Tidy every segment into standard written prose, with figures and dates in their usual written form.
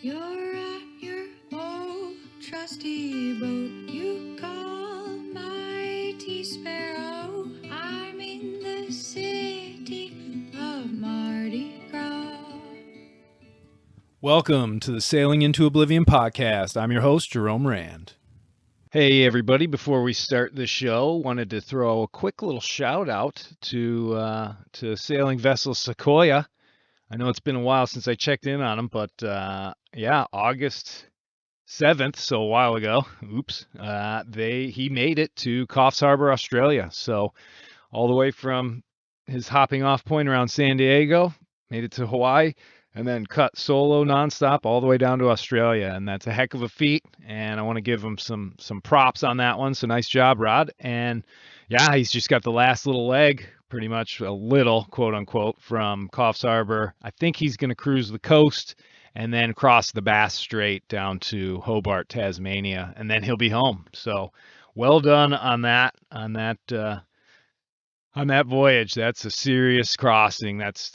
You're at your old trusty boat. You call mighty sparrow. I'm in the city of Mardi Gras. Welcome to the Sailing into Oblivion podcast. I'm your host, Jerome Rand. Hey, everybody. Before we start the show, wanted to throw a quick little shout out to sailing vessel Sequoia. I know it's been a while since I checked in on them, but yeah, August 7th, so a while ago, he made it to Coffs Harbour, Australia. So all the way from his hopping off point around San Diego, made it to Hawaii, and then cut solo nonstop all the way down to Australia. And that's a heck of a feat. And I want to give him some props on that one. So nice job, Rod. And yeah, he's just got the last little leg, pretty much a little, quote unquote, from Coffs Harbour. I think he's going to cruise the coast and then cross the Bass Strait down to Hobart, Tasmania, and then he'll be home. So well done on that voyage. That's a serious crossing. That's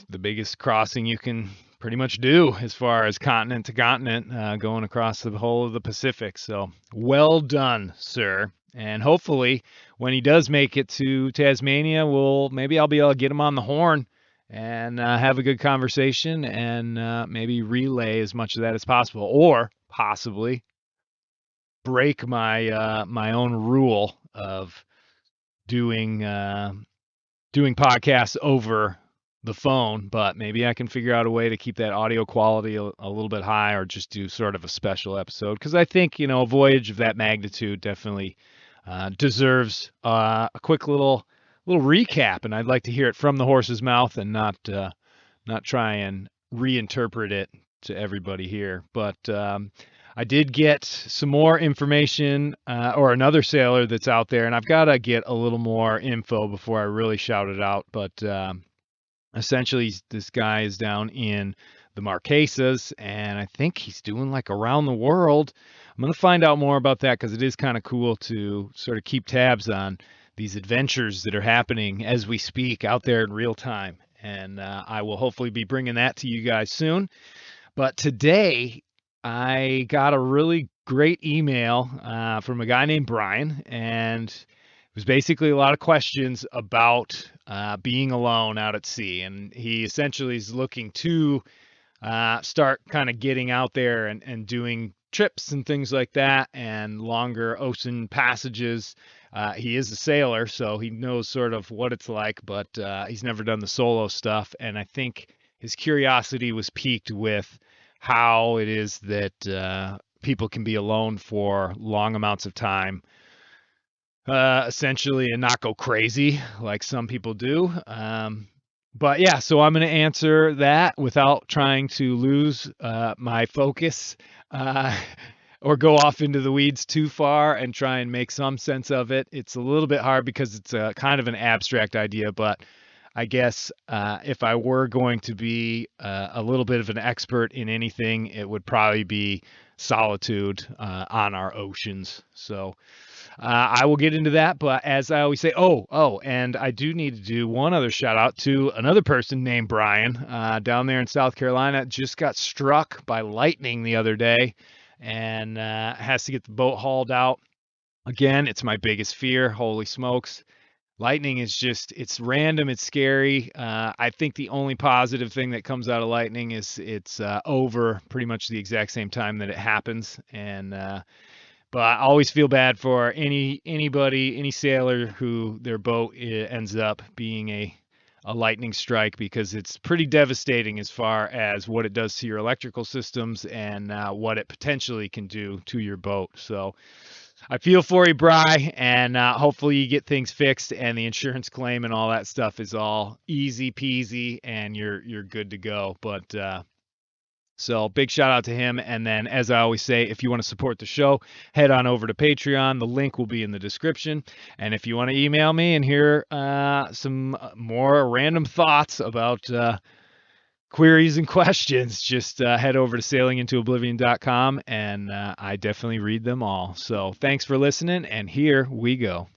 the biggest crossing you can pretty much do as far as continent to continent, going across the whole of the Pacific. So well done, sir. And hopefully when he does make it to Tasmania, maybe I'll be able to get him on the horn and have a good conversation and maybe relay as much of that as possible, or possibly break my own rule of doing podcasts over the phone, but maybe I can figure out a way to keep that audio quality a little bit high, or just do sort of a special episode, because I think a voyage of that magnitude definitely deserves a quick little recap, and I'd like to hear it from the horse's mouth and not try and reinterpret it to everybody here. But I did get some more information, or another sailor that's out there, and I've got to get a little more info before I really shout it out. But essentially, this guy is down in the Marquesas, and I think he's doing like around the world. I'm going to find out more about that, because it is kind of cool to sort of keep tabs on these adventures that are happening as we speak out there in real time. And I will hopefully be bringing that to you guys soon. But today, I got a really great email from a guy named Brian, and it was basically a lot of questions about being alone out at sea. And he essentially is looking to start kind of getting out there and doing trips and things like that, and longer ocean passages. He is a sailor, so he knows sort of what it's like, but he's never done the solo stuff. And I think his curiosity was piqued with how it is that people can be alone for long amounts of time, essentially, and not go crazy like some people do. But yeah, so I'm going to answer that without trying to lose my focus, or go off into the weeds too far, and try and make some sense of it. It's a little bit hard because it's a kind of an abstract idea, but I guess if I were going to be a little bit of an expert in anything, it would probably be solitude on our oceans. So I will get into that, but as I always say, and I do need to do one other shout out to another person named Brian down there in South Carolina. Just got struck by lightning the other day, and has to get the boat hauled out. Again, it's my biggest fear. Holy smokes. Lightning is just, it's random, it's scary. I think the only positive thing that comes out of lightning is it's over pretty much the exact same time that it happens. And but I always feel bad for anybody, any sailor who their boat ends up being a lightning strike, because it's pretty devastating as far as what it does to your electrical systems and what it potentially can do to your boat. So I feel for you, Bri, and hopefully you get things fixed, and the insurance claim and all that stuff is all easy peasy, and you're good to go. But so big shout out to him. And then, as I always say, if you want to support the show, head on over to Patreon. The link will be in the description. And if you want to email me and hear some more random thoughts about queries and questions, just head over to sailingintooblivion.com, and I definitely read them all. So thanks for listening, and here we go.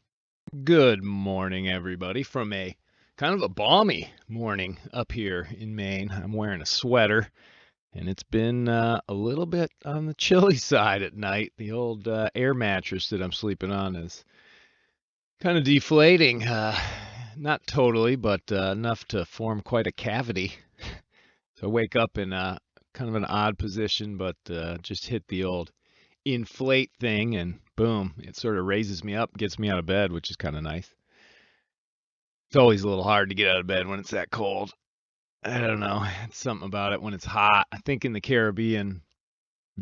Good morning, everybody, from a kind of a balmy morning up here in Maine. I'm wearing a sweater, and it's been a little bit on the chilly side at night. The old air mattress that I'm sleeping on is kind of deflating. Not totally, but enough to form quite a cavity. So I wake up in kind of an odd position, but just hit the old inflate thing, and boom, it sort of raises me up, gets me out of bed, which is kind of nice. It's always a little hard to get out of bed when it's that cold. I don't know. It's something about it when it's hot. I think in the Caribbean,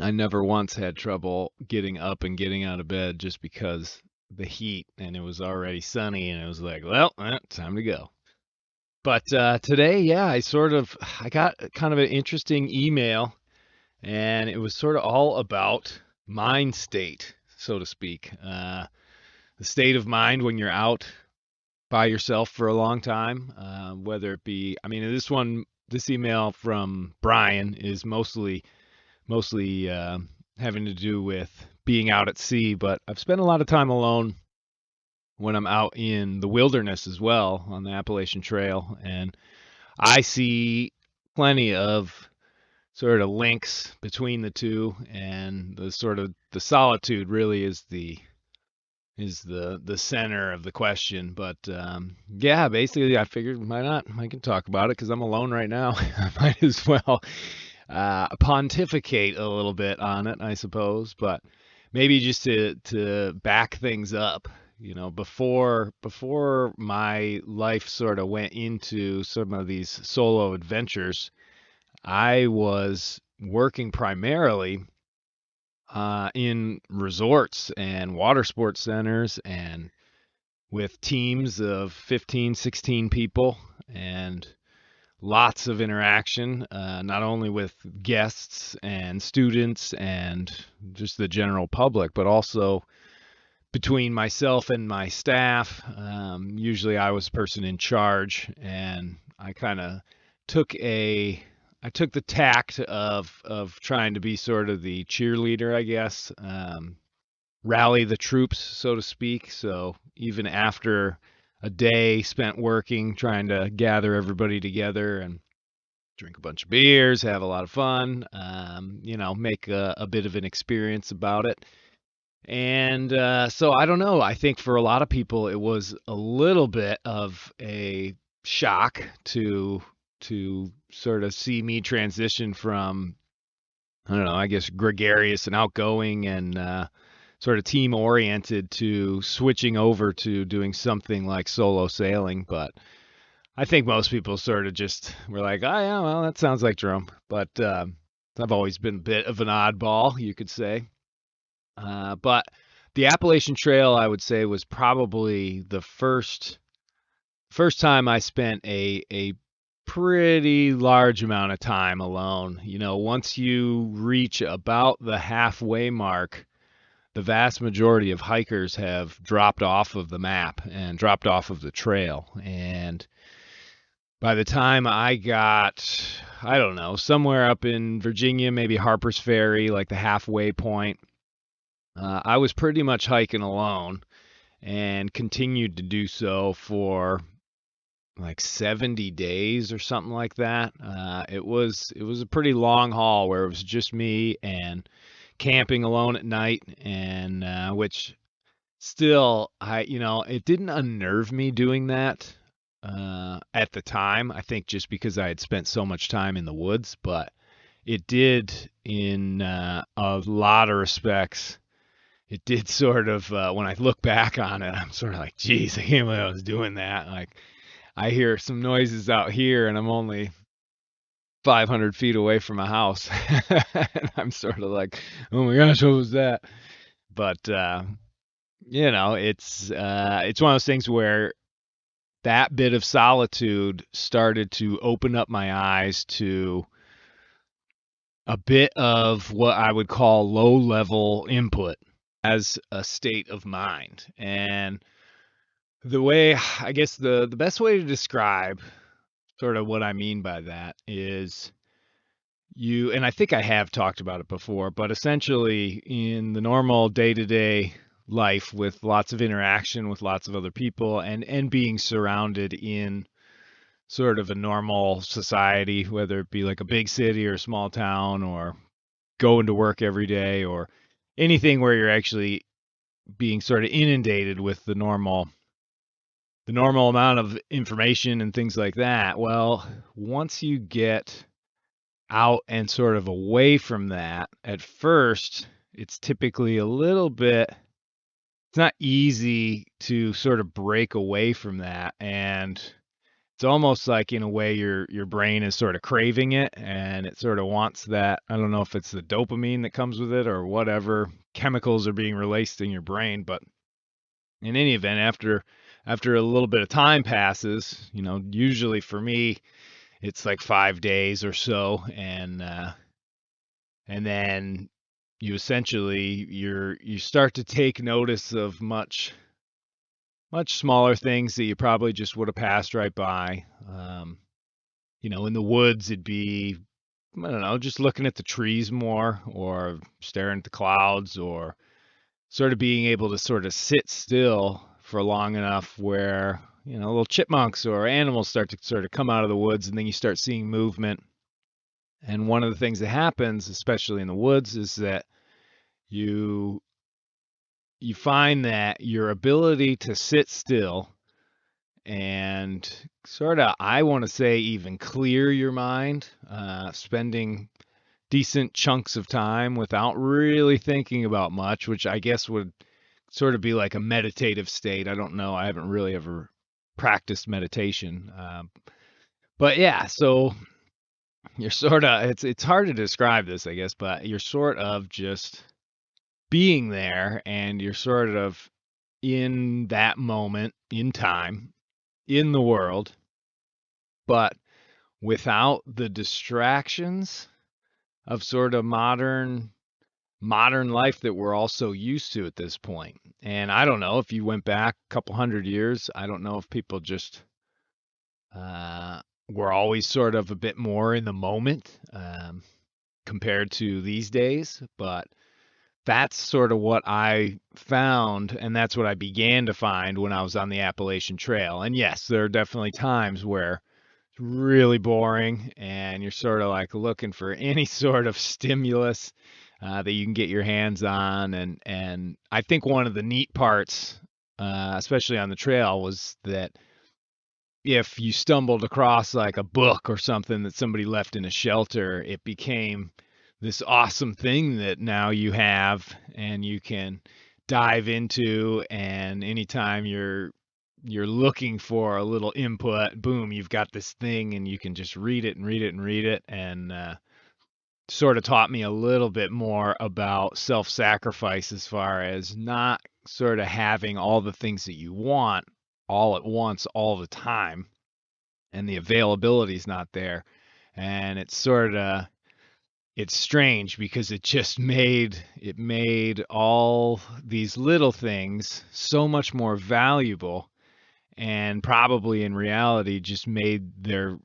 I never once had trouble getting up and getting out of bed just because the heat, and it was already sunny, and it was like, well, time to go. But today, yeah, I got kind of an interesting email, and it was sort of all about mind state, so to speak. The state of mind when you're out by yourself for a long time, whether it be, I mean, this email from Brian is mostly having to do with being out at sea, but I've spent a lot of time alone when I'm out in the wilderness as well on the Appalachian Trail, and I see plenty of sort of links between the two, and the solitude really is the center of the question. But yeah, basically, I figured why not? I can talk about it because I'm alone right now. I might as well pontificate a little bit on it, I suppose. But maybe just to back things up, before my life sort of went into some of these solo adventures, I was working primarily in resorts and water sports centers and with teams of 15, 16 people, and lots of interaction, not only with guests and students and just the general public, but also between myself and my staff. Usually I was the person in charge, and I kind of took a I took the tact of trying to be sort of the cheerleader, I guess, rally the troops, so to speak. So even after a day spent working, trying to gather everybody together and drink a bunch of beers, have a lot of fun, make a bit of an experience about it. And so I don't know. I think for a lot of people, it was a little bit of a shock to sort of see me transition from, I don't know, I guess gregarious and outgoing and sort of team oriented to switching over to doing something like solo sailing. But I think most people sort of just were like, oh yeah, well that sounds like Jerome. But I've always been a bit of an oddball, you could say. But the Appalachian Trail, I would say, was probably the first time I spent a pretty large amount of time alone. Once you reach about the halfway mark, the vast majority of hikers have dropped off of the map and dropped off of the trail. And by the time I got, I don't know, somewhere up in Virginia, maybe Harper's Ferry, like the halfway point, I was pretty much hiking alone and continued to do so for like 70 days or something like that. It was a pretty long haul where it was just me and camping alone at night, and which still, it didn't unnerve me doing that at the time. I think just because I had spent so much time in the woods, but it did in a lot of respects. It did sort of, when I look back on it, I'm sort of like, geez, I can't believe I was doing that. Like, I hear some noises out here, and I'm only 500 feet away from a house. And I'm sort of like, oh my gosh, what was that? But, it's one of those things where that bit of solitude started to open up my eyes to a bit of what I would call low level input as a state of mind. And I guess the best way to describe sort of what I mean by that is and I think I have talked about it before, but essentially in the normal day-to-day life with lots of interaction with lots of other people and being surrounded in sort of a normal society, whether it be like a big city or a small town or going to work every day or anything where you're actually being sort of inundated with the normal amount of information and things like that. Well, once you get out and sort of away from that, at first, it's typically a little bit, it's not easy to sort of break away from that. And it's almost like in a way your brain is sort of craving it and it sort of wants that. I don't know if it's the dopamine that comes with it or whatever chemicals are being released in your brain, but in any event, after a little bit of time passes, usually for me it's like 5 days or so, and then you essentially you start to take notice of much smaller things that you probably just would have passed right by. In the woods, it'd be, I don't know, just looking at the trees more or staring at the clouds or sort of being able to sort of sit still for long enough where, little chipmunks or animals start to sort of come out of the woods and then you start seeing movement. And one of the things that happens, especially in the woods, is that you you find that your ability to sit still and sort of, I want to say, even clear your mind, spending decent chunks of time without really thinking about much, which I guess would sort of be like a meditative state. I don't know. I haven't really ever practiced meditation. But yeah, so you're sort of, it's hard to describe this, I guess, but you're sort of just being there and you're sort of in that moment in time in the world, but without the distractions of sort of modern life that we're all so used to at this point. And I don't know if you went back a couple hundred years, I don't know if people just uh, were always sort of a bit more in the moment compared to these days, but that's sort of what I found, and that's what I began to find when I was on the Appalachian Trail. And yes, there are definitely times where it's really boring and you're sort of like looking for any sort of stimulus that you can get your hands on. And I think one of the neat parts, especially on the trail, was that if you stumbled across like a book or something that somebody left in a shelter, it became this awesome thing that now you have and you can dive into. And anytime you're looking for a little input, boom, you've got this thing and you can just read it and read it and read it. And sort of taught me a little bit more about self-sacrifice as far as not sort of having all the things that you want all at once all the time, and the availability is not there. And it's strange because it made all these little things so much more valuable, and probably in reality just their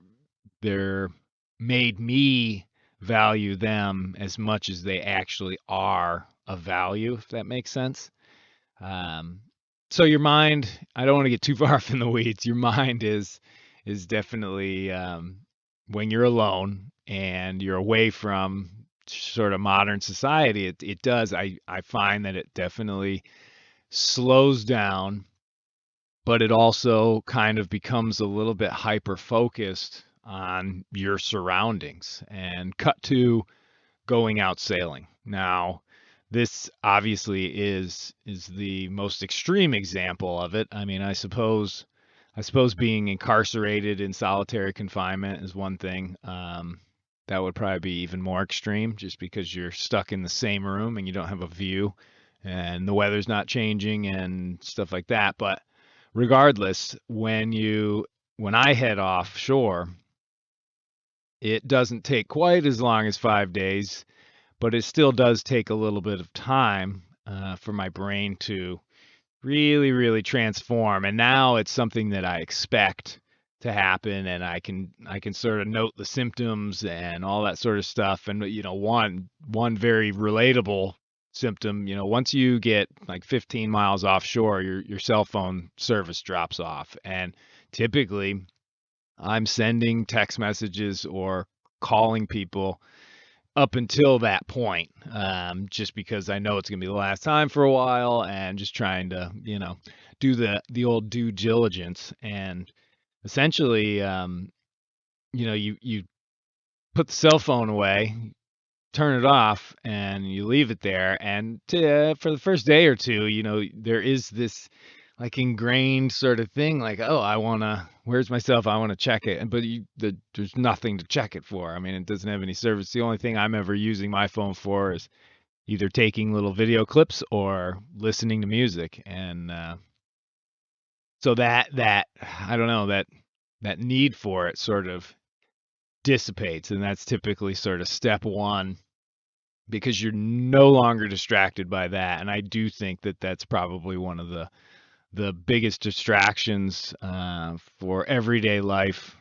made me value them as much as they actually are of value, if that makes sense. Um, so your mind, I don't want to get too far off in the weeds. Your mind is definitely when you're alone and you're away from sort of modern society, it does. I find that it definitely slows down, but it also kind of becomes a little bit hyper focused on your surroundings. And cut to going out sailing. Now, this obviously is the most extreme example of it. I mean, I suppose being incarcerated in solitary confinement is one thing. That would probably be even more extreme, just because you're stuck in the same room and you don't have a view, and the weather's not changing and stuff like that. But regardless, when I head offshore, it doesn't take quite as long as 5 days, but it still does take a little bit of time for my brain to really, really transform. And now it's something that I expect to happen, and I can sort of note the symptoms and all that sort of stuff. And one very relatable symptom, once you get like 15 miles offshore, your cell phone service drops off, and typically I'm sending text messages or calling people up until that point, just because I know it's gonna be the last time for a while, and just trying to, do the old due diligence. And essentially, you put the cell phone away, turn it off, and you leave it there. And for the first day or two, there is this like ingrained sort of thing, like, oh, where's my cell phone? I want to check it. But there's nothing to check it for. I mean, it doesn't have any service. The only thing I'm ever using my phone for is either taking little video clips or listening to music. And so that I don't know, that need for it sort of dissipates, and that's typically sort of step one, because you're no longer distracted by that. And I do think that that's probably one of the biggest distractions for everyday life,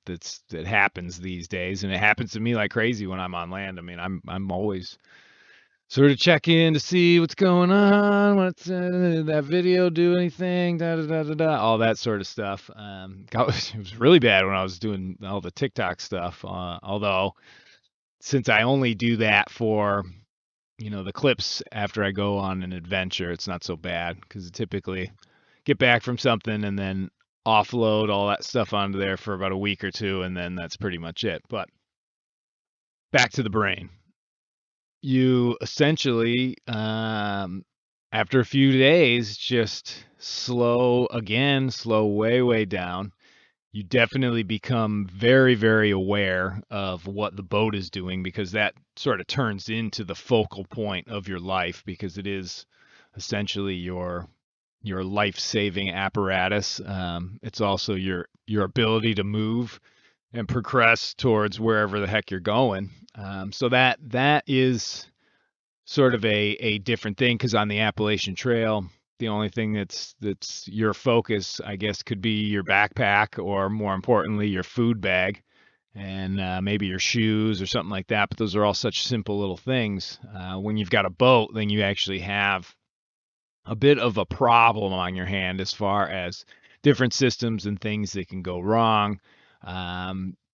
that happens these days. And it happens to me like crazy when I'm on land. I mean, I'm always sort of check in to see what's going on. What's that video do anything? Da da da da da. All that sort of stuff. It was really bad when I was doing all the TikTok stuff. Although since I only do that for the clips after I go on an adventure, it's not so bad, because typically get back from something and then offload all that stuff onto there for about a week or two, and then that's pretty much it. But back to the brain. You essentially, after a few days, just slow way, way down. You definitely become very, very aware of what the boat is doing, because that sort of turns into the focal point of your life, because it is essentially your life-saving apparatus. It's also your ability to move and progress towards wherever the heck you're going. So that is sort of a different thing, because on the Appalachian Trail, the only thing that's your focus, I guess, could be your backpack, or more importantly, your food bag, and maybe your shoes or something like that. But those are all such simple little things. When you've got a boat, then you actually have a bit of a problem on your hand, as far as different systems and things that can go wrong,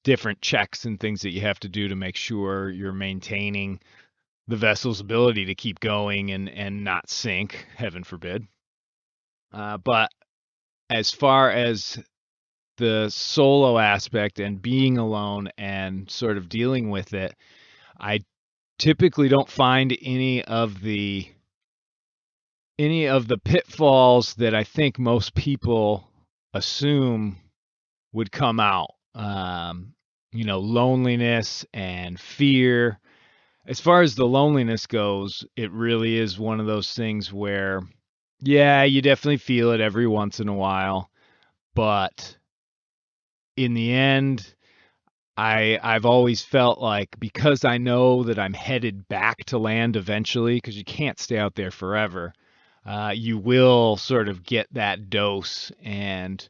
different checks and things that you have to do to make sure you're maintaining the vessel's ability to keep going and not sink, heaven forbid. But as far as the solo aspect and being alone and sort of dealing with it, I typically don't find any of the pitfalls that I think most people assume would come out. Loneliness and fear. As far as the loneliness goes, it really is one of those things where, yeah, you definitely feel it every once in a while, but in the end, I've always felt like, because I know that I'm headed back to land eventually, because you can't stay out there forever, you will sort of get that dose and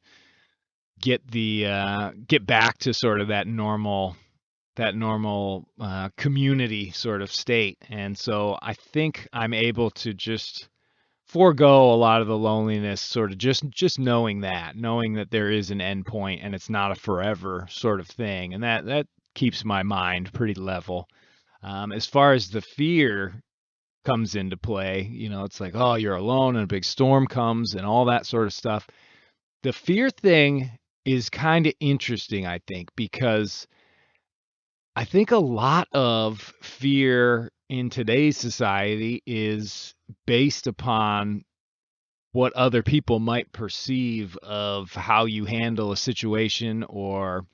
get back to sort of that normal community sort of state. And so I think I'm able to just forego a lot of the loneliness, sort of just knowing that there is an end point, and it's not a forever sort of thing, and that keeps my mind pretty level. As far as the fear comes into play, it's like, oh, you're alone and a big storm comes and all that sort of stuff. The fear thing is kind of interesting, I think, because I think a lot of fear in today's society is based upon what other people might perceive of how you handle a situation, or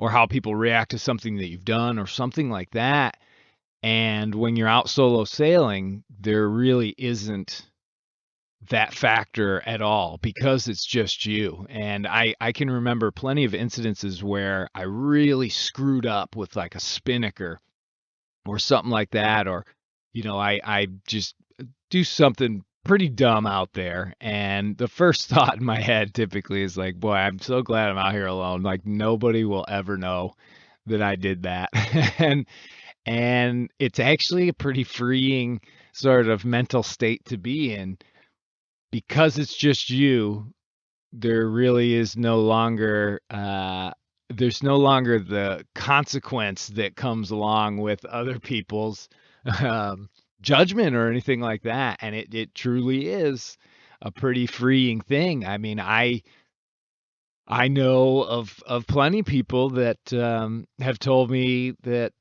how people react to something that you've done or something like that. And when you're out solo sailing, there really isn't that factor at all, because it's just you. And I can remember plenty of incidences where I really screwed up with like a spinnaker or something like that, or I just do something pretty dumb out there, and the first thought in my head typically is like, boy, I'm so glad I'm out here alone, like nobody will ever know that I did that. and and it's actually a pretty freeing sort of mental state to be in, because it's just you. there really is no longer there's no longer the consequence that comes along with other people's um, judgment or anything like that, and it truly is a pretty freeing thing. I mean, I know of plenty of people that have told me that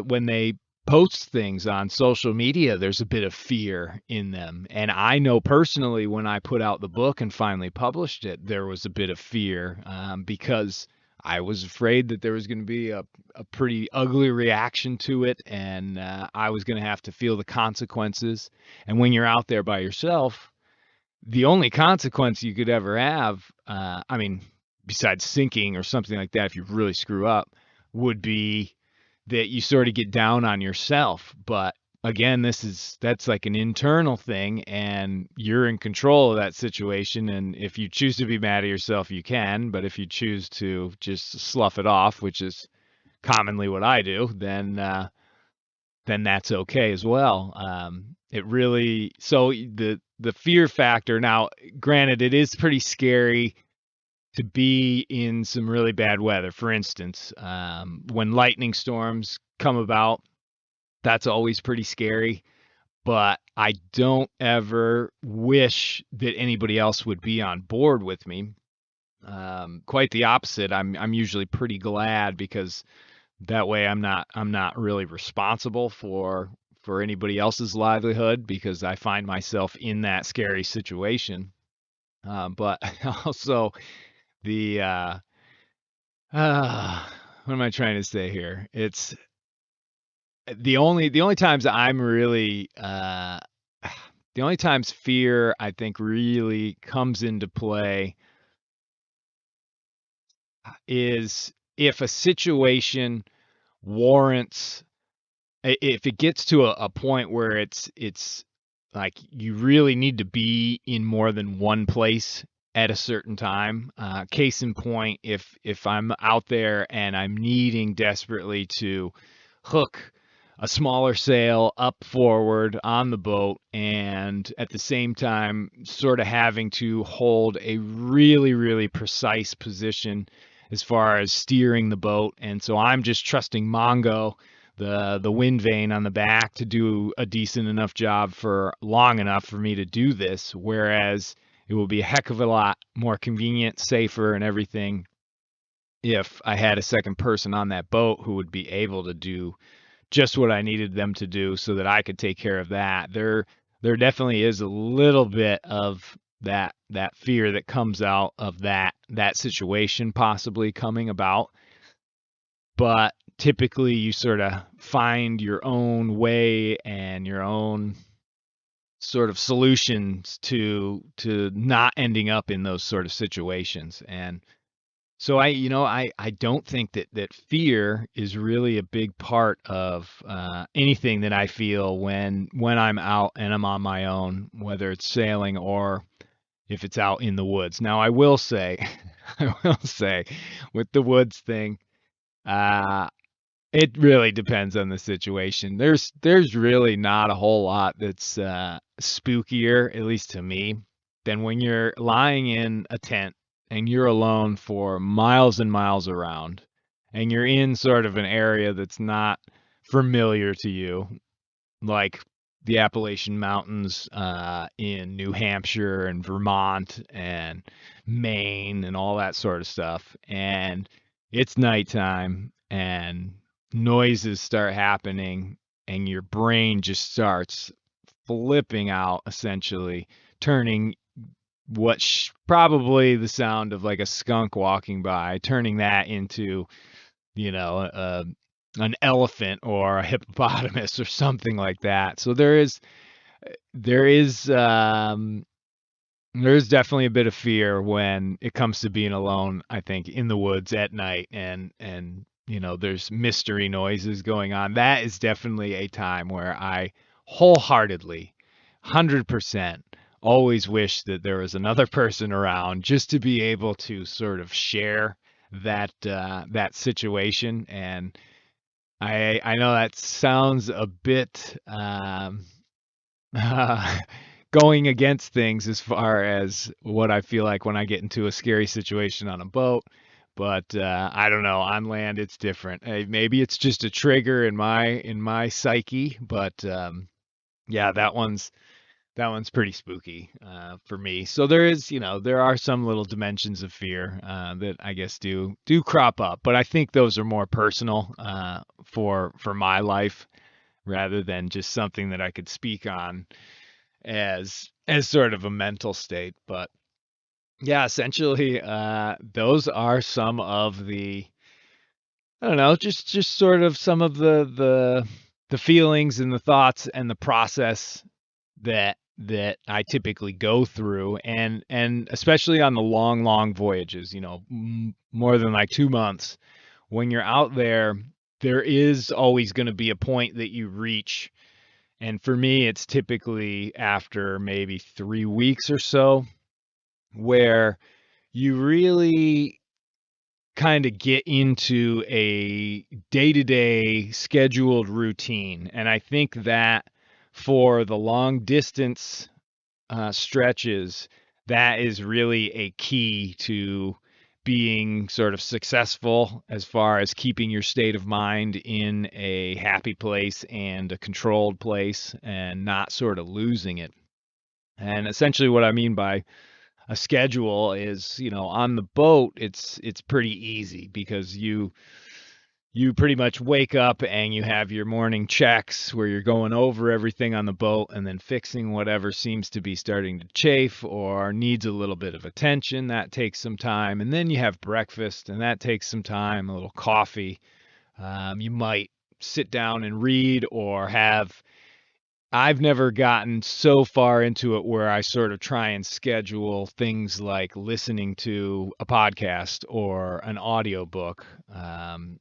when they post things on social media, there's a bit of fear in them. And I know personally when I put out the book and finally published it, there was a bit of fear because I was afraid that there was going to be a pretty ugly reaction to it, and I was going to have to feel the consequences. And when you're out there by yourself, the only consequence you could ever have, I mean, besides sinking or something like that, if you really screw up, would be that you sort of get down on yourself. But again, that's like an internal thing, and you're in control of that situation. And if you choose to be mad at yourself, you can. But if you choose to just slough it off, which is commonly what I do, then that's okay as well. It really so the fear factor. Now, granted, it is pretty scary to be in some really bad weather. For instance, when lightning storms come about, that's always pretty scary. But I don't ever wish that anybody else would be on board with me. Quite the opposite. I'm usually pretty glad because that way I'm not really responsible for anybody else's livelihood because I find myself in that scary situation. But also the uh, what am I trying to say here? It's the only times I'm really the only times fear I think really comes into play is if a situation warrants if it gets to a point where it's like you really need to be in more than one place at a certain time. Case in point, if I'm out there and I'm needing desperately to hook a smaller sail up forward on the boat and at the same time sort of having to hold a really really precise position as far as steering the boat, and so I'm just trusting Mongo, the wind vane on the back, to do a decent enough job for long enough for me to do this, whereas it will be a heck of a lot more convenient, safer, and everything if I had a second person on that boat who would be able to do just what I needed them to do so that I could take care of that. There definitely is a little bit of that fear that comes out of that situation possibly coming about, but typically you sort of find your own way and your own sort of solutions to not ending up in those sort of situations. And so I don't think that fear is really a big part of anything that I feel when I'm out and I'm on my own, whether it's sailing or if it's out in the woods. Now I will say, I will say, with the woods thing, uh, it really depends on the situation. There's really not a whole lot that's spookier, at least to me, than when you're lying in a tent and you're alone for miles and miles around, and you're in sort of an area that's not familiar to you, like the Appalachian Mountains in New Hampshire and Vermont and Maine and all that sort of stuff. And it's nighttime and noises start happening and your brain just starts flipping out, essentially turning probably the sound of like a skunk walking by, turning that into, you know, an elephant or a hippopotamus or something like that. So there is there's definitely a bit of fear when it comes to being alone, I think, in the woods at night, and there's mystery noises going on. That is definitely a time where I wholeheartedly 100% always wish that there was another person around just to be able to sort of share that situation. And I know that sounds a bit going against things as far as what I feel like when I get into a scary situation on a boat. But I don't know. On land, it's different. Maybe it's just a trigger in my psyche. But yeah, that one's pretty spooky for me. So there is, there are some little dimensions of fear that I guess do crop up. But I think those are more personal for my life rather than just something that I could speak on as sort of a mental state. But yeah, essentially, those are some of the, I don't know, just sort of some of the feelings and the thoughts and the process that I typically go through, and especially on the long voyages, more than like 2 months. When you're out there, there is always going to be a point that you reach, and for me, it's typically after maybe 3 weeks or so, where you really kind of get into a day-to-day scheduled routine. And I think that for the long distance stretches, that is really a key to being sort of successful as far as keeping your state of mind in a happy place and a controlled place and not sort of losing it. And essentially what I mean by a schedule is, on the boat, it's pretty easy because you pretty much wake up and you have your morning checks where you're going over everything on the boat and then fixing whatever seems to be starting to chafe or needs a little bit of attention. That takes some time. And then you have breakfast, and that takes some time, a little coffee. You might sit down and read or have. I've never gotten so far into it where I sort of try and schedule things like listening to a podcast or an audiobook,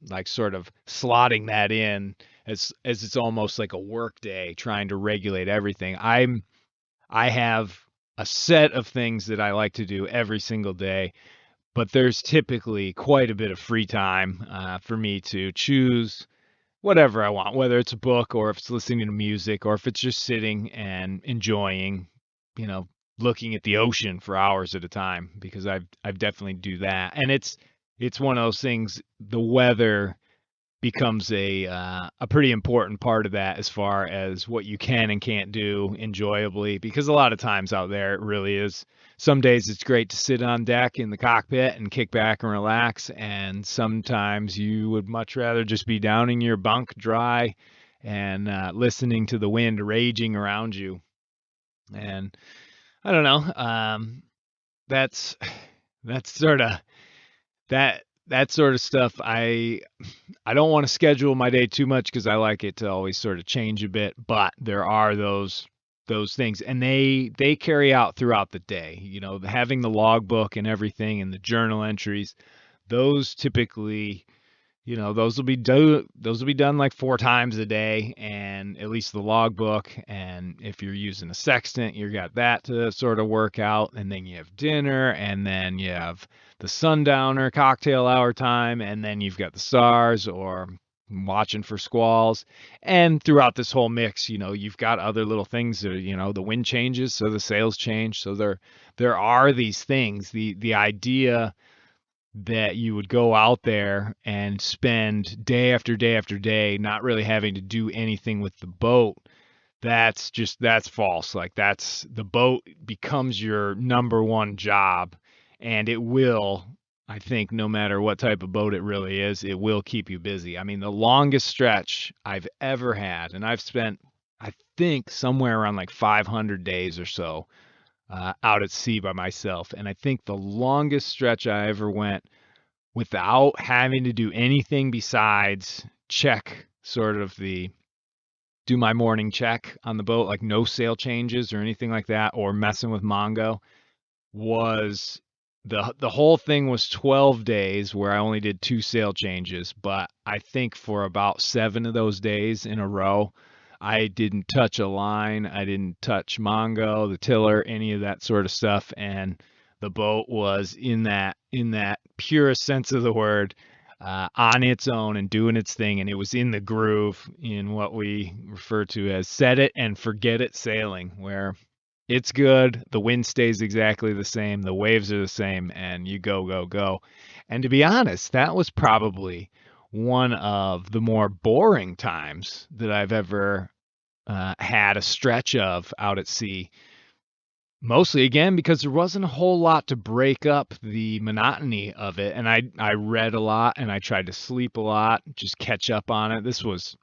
like sort of slotting that in as it's almost like a work day, trying to regulate everything. I have a set of things that I like to do every single day, but there's typically quite a bit of free time for me to choose whatever I want, whether it's a book or if it's listening to music or if it's just sitting and enjoying, you know, looking at the ocean for hours at a time, because I've definitely do that. And it's one of those things, the weather becomes a pretty important part of that as far as what you can and can't do enjoyably, because a lot of times out there it really is, some days it's great to sit on deck in the cockpit and kick back and relax, and sometimes you would much rather just be down in your bunk dry and listening to the wind raging around you. And I don't know, that's that's sort of that sort of stuff. I don't want to schedule my day too much because I like it to always sort of change a bit, but there are those things, and they carry out throughout the day. Having the logbook and everything and the journal entries, those typically, those will be done like 4 times a day, and at least the logbook. And if you're using a sextant, you got that to sort of work out, and then you have dinner, and then you have the sundowner cocktail hour time, and then you've got the stars or watching for squalls. And throughout this whole mix, you've got other little things that, the wind changes, so the sails change. So there are these things. The idea that you would go out there and spend day after day after day not really having to do anything with the boat, that's false. Like, that's, the boat becomes your number one job, and it will, I think, no matter what type of boat it really is, it will keep you busy. I mean, the longest stretch I've ever had, and I've spent, I think, somewhere around like 500 days or so out at sea by myself. And I think the longest stretch I ever went without having to do anything besides check sort of do my morning check on the boat, like no sail changes or anything like that, or messing with Mongo, was the whole thing was 12 days where I only did 2 sail changes. But I think for about 7 of those days in a row, I didn't touch a line, I didn't touch Mongo, the tiller, any of that sort of stuff. And the boat was in that purest sense of the word, on its own and doing its thing, and it was in the groove, in what we refer to as set it and forget it sailing, where It's good. The wind stays exactly the same. The waves are the same, and you go, go, go. And to be honest, that was probably one of the more boring times that I've ever had a stretch of out at sea. Mostly again because there wasn't a whole lot to break up the monotony of it, and I read a lot and I tried to sleep a lot, just catch up on it. This was,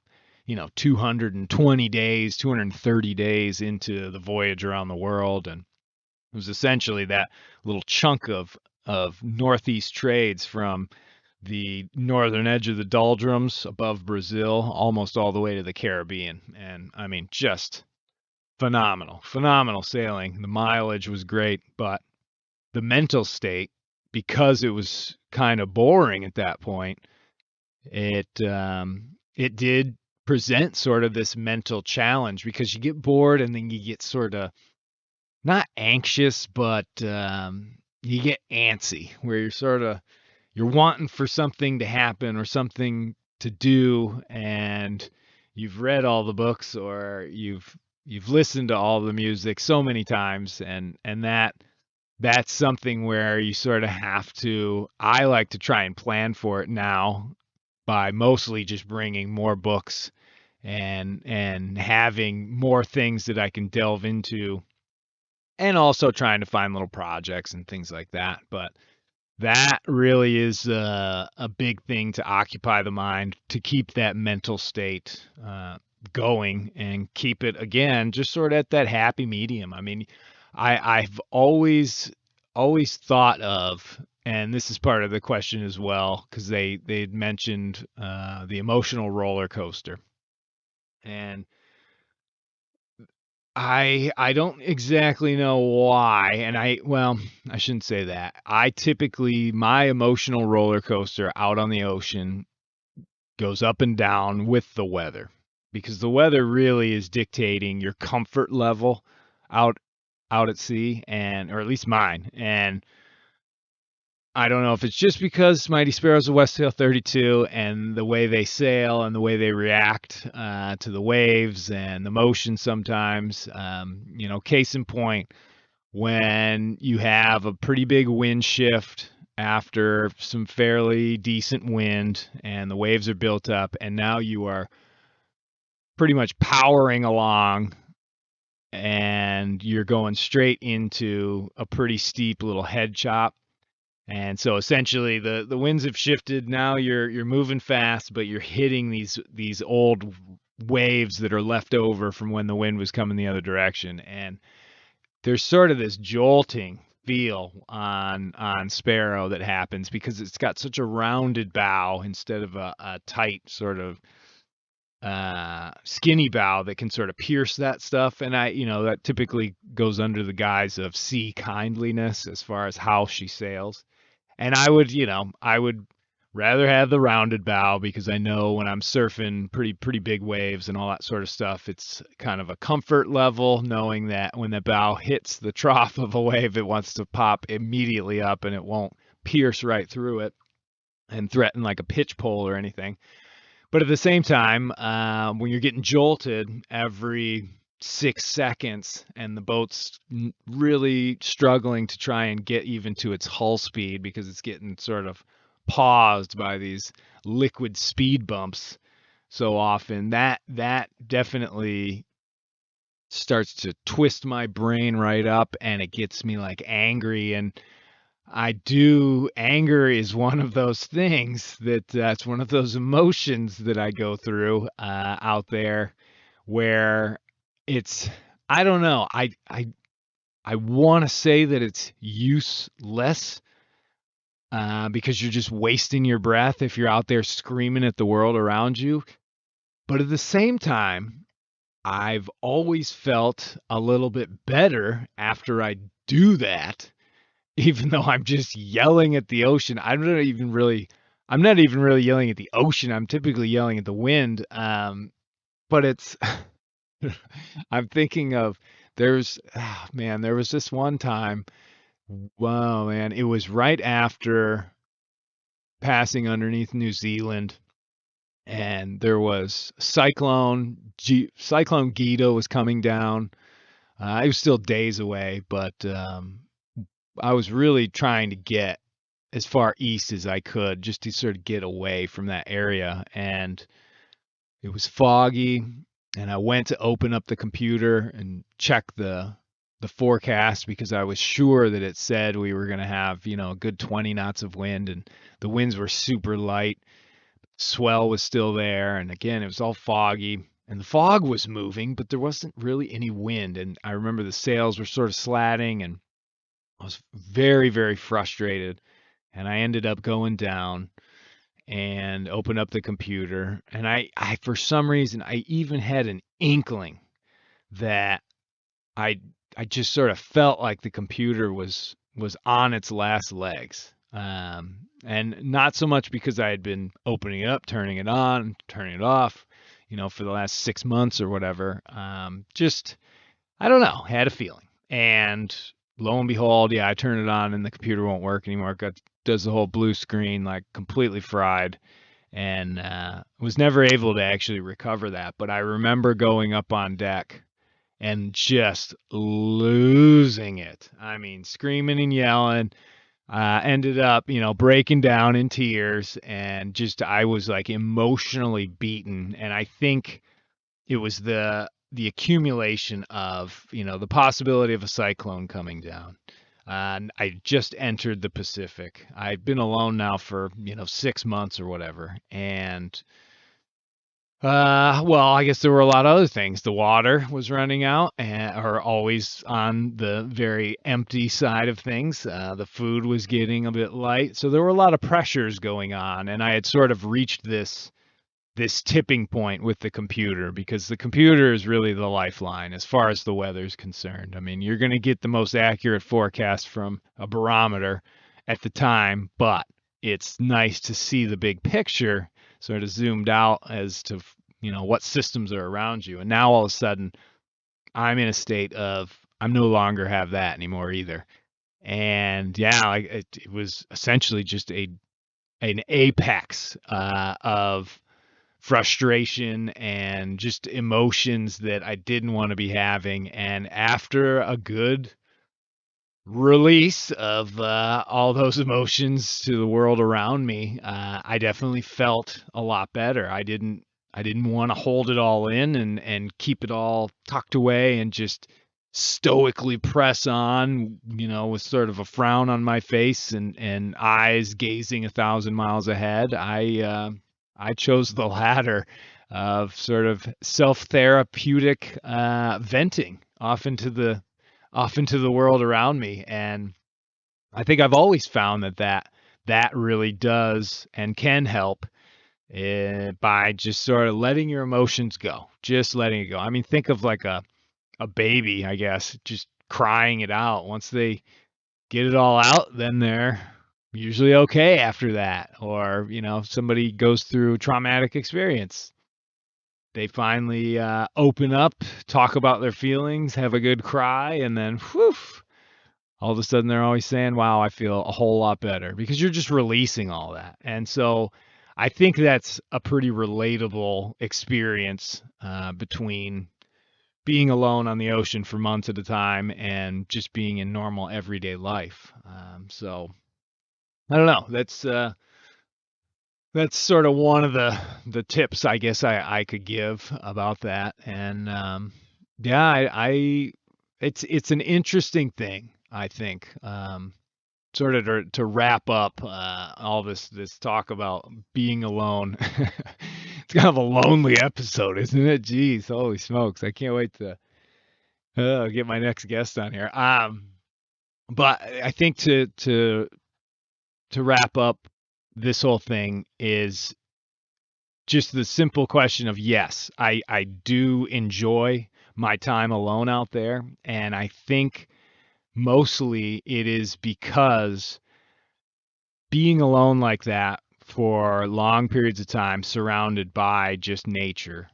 220 days, 230 days into the voyage around the world, and it was essentially that little chunk of northeast trades from the northern edge of the doldrums above Brazil, almost all the way to the Caribbean. And I mean, just phenomenal, phenomenal sailing. The mileage was great, but the mental state, because it was kind of boring at that point, it did present sort of this mental challenge because you get bored and then you get sort of not anxious, but you get antsy, where you're wanting for something to happen or something to do, and you've read all the books or you've listened to all the music so many times, and that's something where you sort of have to. I like to try and plan for it now by mostly just bringing more books and having more things that I can delve into, and also trying to find little projects and things like that. But that really is a big thing to occupy the mind, to keep that mental state going and keep it, again, just sort of at that happy medium. I mean, I've always thought of, and this is part of the question as well, because they'd mentioned the emotional roller coaster, and I don't exactly know why, and I shouldn't say that. I typically, my emotional roller coaster out on the ocean goes up and down with the weather, because the weather really is dictating your comfort level out out at sea, and or at least mine. And I don't know if it's just because Mighty Sparrow's a Westsail 32 and the way they sail and the way they react to the waves and the motion sometimes. Case in point, when you have a pretty big wind shift after some fairly decent wind and the waves are built up, and now you are pretty much powering along and you're going straight into a pretty steep little head chop. And so essentially the winds have shifted. Now you're moving fast, but you're hitting these old waves that are left over from when the wind was coming the other direction. And there's sort of this jolting feel on Sparrow that happens because it's got such a rounded bow instead of a tight sort of skinny bow that can sort of pierce that stuff. And that typically goes under the guise of sea kindliness as far as how she sails. And I would rather have the rounded bow, because I know when I'm surfing pretty big waves and all that sort of stuff, it's kind of a comfort level knowing that when the bow hits the trough of a wave, it wants to pop immediately up and it won't pierce right through it and threaten like a pitch pole or anything. But at the same time, when you're getting jolted every 6 seconds and the boat's really struggling to try and get even to its hull speed because it's getting sort of paused by these liquid speed bumps so often, that definitely starts to twist my brain right up, and it gets me like angry. And anger is one of those things that's one of those emotions that I go through out there, where it's, I don't know, I want to say that it's useless, because you're just wasting your breath if you're out there screaming at the world around you. But at the same time, I've always felt a little bit better after I do that, even though I'm just yelling at the ocean. I'm not even really yelling at the ocean. I'm typically yelling at the wind. But it's, I'm thinking of, there was this one time. Wow, man, it was right after passing underneath New Zealand, and there was Cyclone Gita was coming down It was still days away, but I was really trying to get as far east as I could just to sort of get away from that area. And it was foggy, and I went to open up the computer and check the forecast because I was sure that it said we were going to have, a good 20 knots of wind, and the winds were super light. Swell was still there, and again, it was all foggy. And the fog was moving, but there wasn't really any wind. And I remember the sails were sort of slatting, and I was very, very frustrated. And I ended up going down and opened up the computer. And I for some reason, I even had an inkling that I I just sort of felt like the computer was on its last legs. And not so much because I had been opening it up, turning it on, turning it off, for the last 6 months or whatever. Just I don't know, had a feeling. And lo and behold, yeah, I turn it on and the computer won't work anymore. Does the whole blue screen, like completely fried, and was never able to actually recover that. But I remember going up on deck and just losing it. I mean, screaming and yelling. Ended up, breaking down in tears, and just I was like emotionally beaten. And I think it was the accumulation of, the possibility of a cyclone coming down. And I just entered the Pacific. I've been alone now for, 6 months or whatever. And well, I guess there were a lot of other things. The water was running out, or always on the very empty side of things. The food was getting a bit light, so there were a lot of pressures going on, and I had sort of reached this tipping point with the computer, because the computer is really the lifeline as far as the weather is concerned. I mean, you're going to get the most accurate forecast from a barometer at the time, but it's nice to see the big picture sort of zoomed out as to, what systems are around you. And now all of a sudden I'm in a state of I'm no longer have that anymore either. And yeah, like it was essentially just an apex of frustration and just emotions that I didn't want to be having. And after a good release of all those emotions to the world around me, I definitely felt a lot better. I didn't want to hold it all in and keep it all tucked away and just stoically press on, with sort of a frown on my face and eyes gazing 1,000 miles ahead. I chose the latter of sort of self-therapeutic venting off into the world around me. And I think I've always found that really does and can help by just sort of letting your emotions go, just letting it go. I mean, think of like a baby, I guess, just crying it out. Once they get it all out, then they're usually okay after that. Or, somebody goes through a traumatic experience. They finally open up, talk about their feelings, have a good cry, and then whew, all of a sudden they're always saying, wow, I feel a whole lot better, because you're just releasing all that. And so I think that's a pretty relatable experience between being alone on the ocean for months at a time and just being in normal everyday life. So I don't know. That's sort of one of the tips I guess I could give about that. And yeah, it's an interesting thing, I think. Sort of to wrap up all this talk about being alone. It's kind of a lonely episode, isn't it? Jeez, holy smokes! I can't wait to get my next guest on here. But I think to wrap up this whole thing is just the simple question of yes, I do enjoy my time alone out there, and I think mostly it is because being alone like that for long periods of time, surrounded by just nature,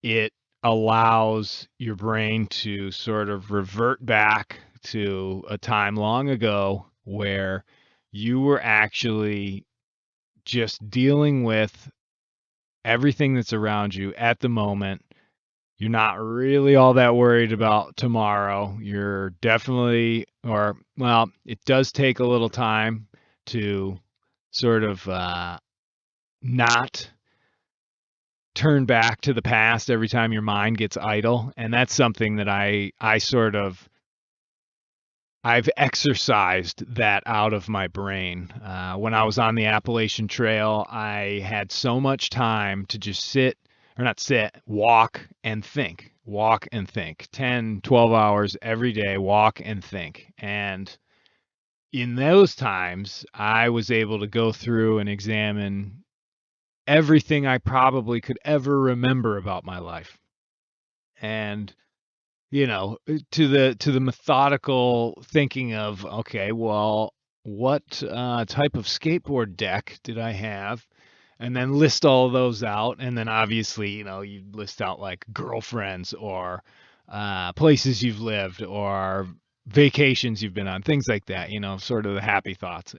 it allows your brain to sort of revert back to a time long ago where you were actually just dealing with everything that's around you at the moment. You're not really all that worried about tomorrow. You're definitely, or, well, it does take a little time to sort of not turn back to the past every time your mind gets idle. And that's something that I sort of, I've exercised that out of my brain. When I was on the Appalachian Trail, I had so much time to just sit, or not sit, walk and think. Walk and think. 10, 12 hours every day, walk and think. And in those times, I was able to go through and examine everything I probably could ever remember about my life. And to the methodical thinking of, okay, well, what type of skateboard deck did I have? And then list all of those out. And then obviously, you list out like girlfriends or places you've lived or vacations you've been on, things like that, sort of the happy thoughts.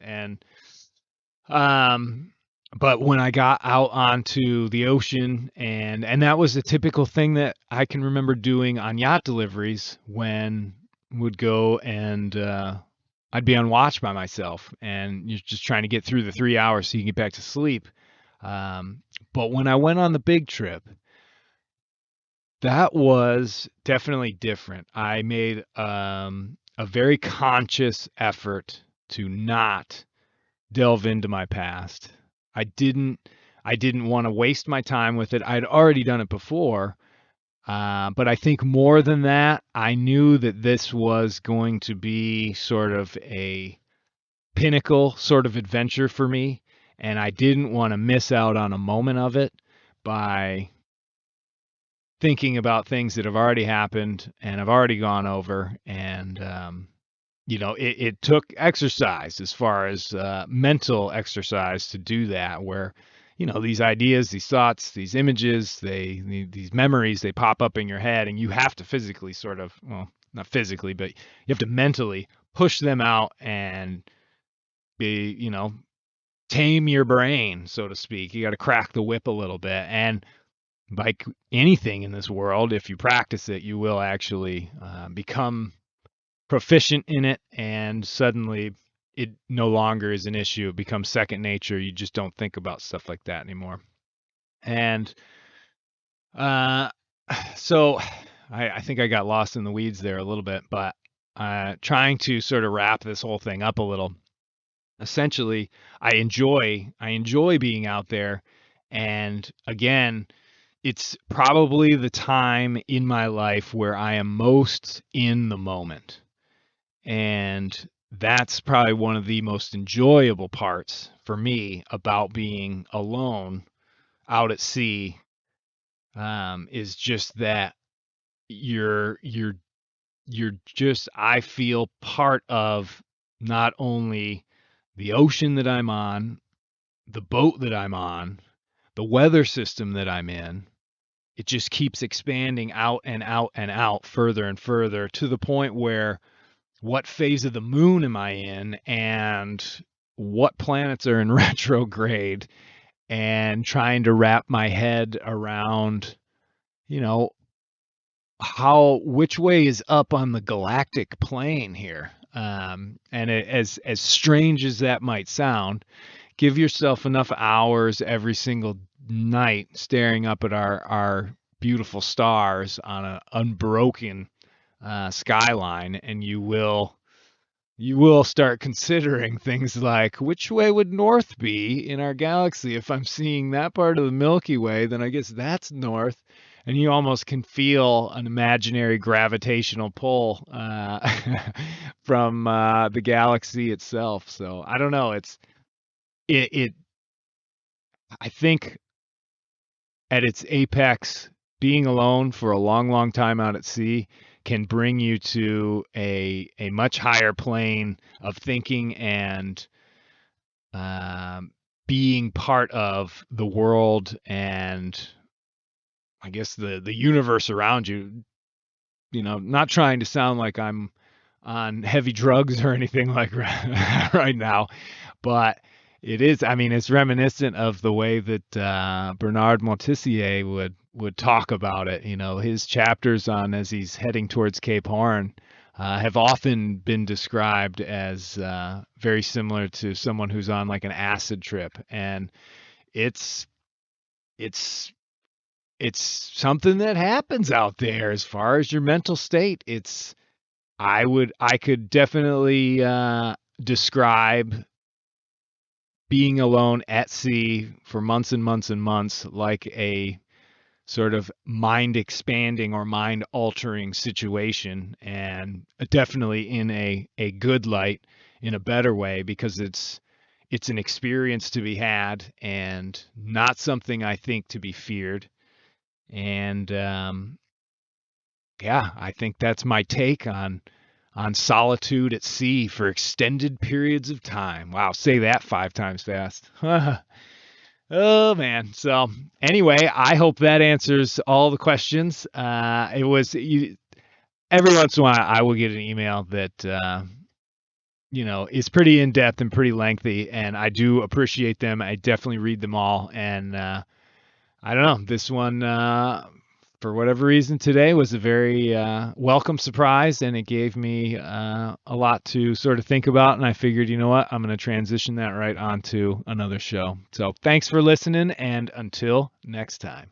Um, but when I got out onto the ocean, and that was a typical thing that I can remember doing on yacht deliveries when would go and I'd be on watch by myself and you're just trying to get through the 3 hours so you can get back to sleep. But when I went on the big trip, that was definitely different. I made a very conscious effort to not delve into my past. I didn't I didn't want to waste my time with it. I'd already done it before. But I think more than that, I knew that this was going to be sort of a pinnacle sort of adventure for me. And I didn't want to miss out on a moment of it by thinking about things that have already happened and have already gone over. And it took exercise as far as mental exercise to do that, where, these ideas, these thoughts, these images, these memories, they pop up in your head and you have to physically sort of, well, not physically, but you have to mentally push them out and be, tame your brain, so to speak. You got to crack the whip a little bit. And like anything in this world, if you practice it, you will actually become proficient in it, and suddenly it no longer is an issue. It becomes second nature. You just don't think about stuff like that anymore. And uh, so I think I got lost in the weeds there a little bit, but trying to sort of wrap this whole thing up a little. Essentially, I enjoy being out there, and again, it's probably the time in my life where I am most in the moment. And that's probably one of the most enjoyable parts for me about being alone out at sea, is just that you're just, I feel part of not only the ocean that I'm on, the boat that I'm on, the weather system that I'm in. It just keeps expanding out and out and out further and further to the point where what phase of the moon am I in and what planets are in retrograde, and trying to wrap my head around, you know, which way is up on the galactic plane here. And as strange as that might sound, give yourself enough hours every single night staring up at our beautiful stars on an unbroken skyline, and you will start considering things like, which way would north be in our galaxy? If I'm seeing that part of the Milky Way, then I guess that's north. And you almost can feel an imaginary gravitational pull from the galaxy itself. So I don't know. It. I think at its apex, being alone for a long, long time out at sea can bring you to a much higher plane of thinking and um, being part of the world, and I guess the universe around you. Not trying to sound like I'm on heavy drugs or anything like right now, but it is. I mean, it's reminiscent of the way that Bernard Montessier would would talk about it. You know, his chapters on as he's heading towards Cape Horn have often been described as very similar to someone who's on like an acid trip, and it's it's it's something that happens out there as far as your mental state. I could definitely describe being alone at sea for months and months and months like a sort of mind expanding or mind altering situation, and definitely in a good light, in a better way, because it's an experience to be had and not something I think to be feared. And yeah, I think that's my take on solitude at sea for extended periods of time. Wow, say that 5 times fast. Oh man. So anyway, I hope that answers all the questions. It was every once in a while I will get an email that is pretty in depth and pretty lengthy, and I do appreciate them. I definitely read them all, and I don't know. This one, for whatever reason, today was a very welcome surprise, and it gave me a lot to sort of think about. And I figured, you know what, I'm going to transition that right onto another show. So thanks for listening, and until next time.